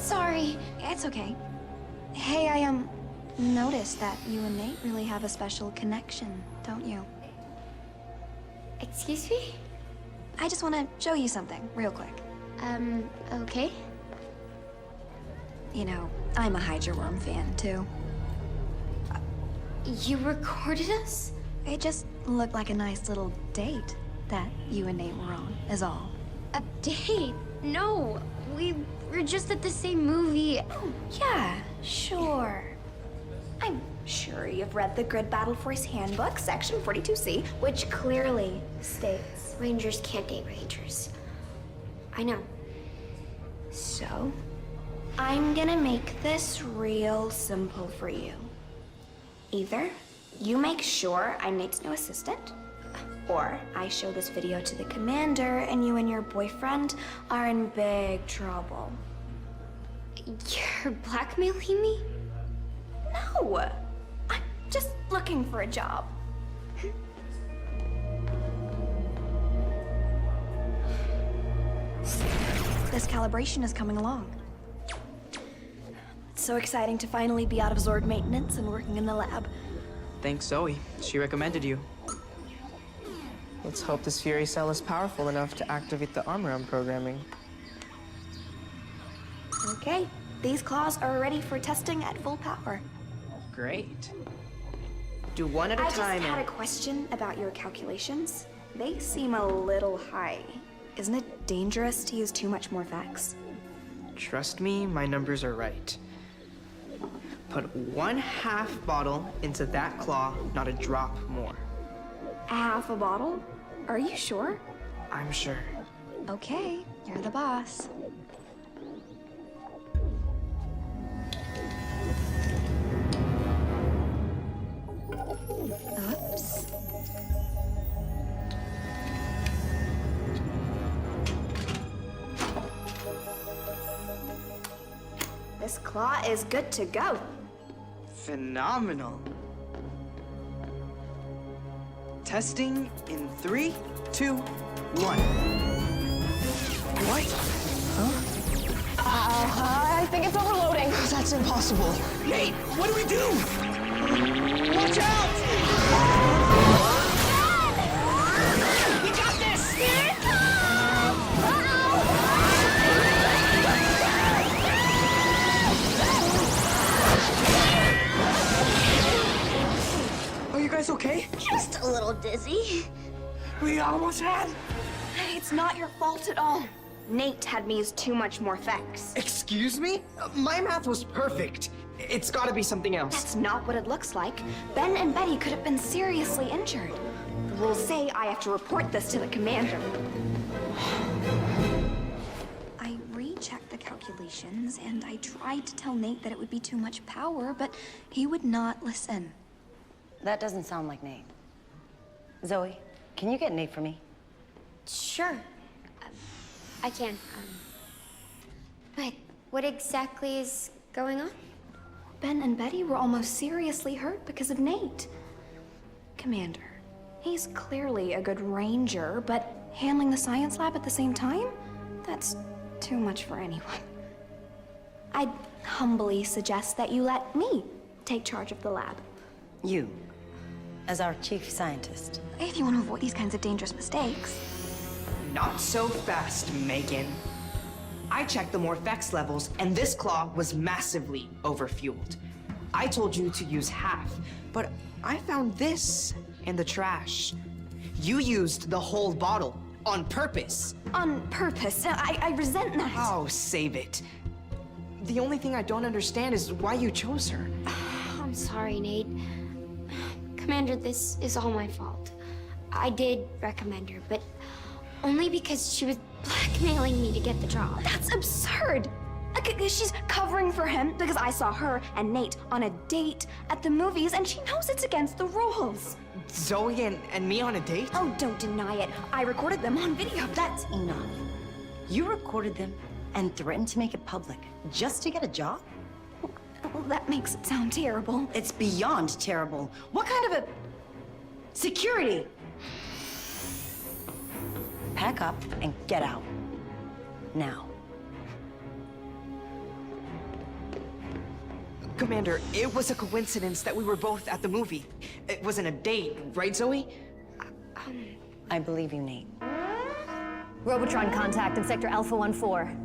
Sorry. It's okay. Hey, I noticed that you and Nate really have a special connection, don't you? Excuse me? I just want to show you something, real quick. Okay. You know, I'm a Hydra Worm fan, too. You recorded us? It just looked like a nice little date that you and Nate were on, is all. A date? No, we were just at the same movie. Oh, yeah, sure. I'm sure you've read the Grid Battleforce Handbook, Section 42C, which clearly states... Rangers can't date Rangers. I know. So, I'm gonna make this real simple for you. Either you make sure I'm Nate's new assistant, or I show this video to the commander and you and your boyfriend are in big trouble. You're blackmailing me? No! I'm just looking for a job. This calibration is coming along. It's so exciting to finally be out of Zord maintenance and working in the lab. Thanks, Zoey. She recommended you. Let's hope this Fury cell is powerful enough to activate the armor I'm programming. Okay, these claws are ready for testing at full power. Great. Do one at a I time. just had a question about your calculations. They seem a little high. Isn't it dangerous to use too much Morphex? Trust me, my numbers are right. Put 1/2 bottle into that claw, not a drop more. Half a bottle? Are you sure? I'm sure. Okay, you're the boss. Oops. This claw is good to go. Phenomenal. Testing in 3, 2, 1. What? I think it's overloading. That's impossible. Nate, what do we do? Watch out! We got this! Here it comes! Are you guys okay? Just a little dizzy. We almost had... It's not your fault at all. Nate had me use too much Morphex. Excuse me? My math was perfect. It's gotta be something else. That's not what it looks like. Ben and Betty could have been seriously injured. The rules say I have to report this to the commander. I rechecked the calculations, and I tried to tell Nate that it would be too much power, but he would not listen. That doesn't sound like Nate. Zoey, can you get Nate for me? Sure. I can. But what exactly is going on? Ben and Betty were almost seriously hurt because of Nate. Commander, he's clearly a good ranger, but handling the science lab at the same time? That's too much for anyone. I'd humbly suggest that you let me take charge of the lab. You, as our chief scientist. If you want to avoid these kinds of dangerous mistakes. Not so fast, Megan. I checked the Morphex levels, and this claw was massively overfueled. I told you to use half, but I found this in the trash. You used the whole bottle on purpose. On purpose. I resent that. Oh, save it. The only thing I don't understand is why you chose her. I'm sorry, Nate. Commander, this is all my fault. I did recommend her, but only because she was blackmailing me to get the job. That's absurd. She's covering for him because I saw her and Nate on a date at the movies, and she knows it's against the rules. Zoey and me on a date? Oh, don't deny it. I recorded them on video. That's enough. You recorded them and threatened to make it public just to get a job? Well, that makes it sound terrible. It's beyond terrible. What kind of a... security? Pack up and get out. Now. Commander, it was a coincidence that we were both at the movie. It wasn't a date, right, Zoey? I believe you, Nate. Robotron contact in Sector Alpha 14.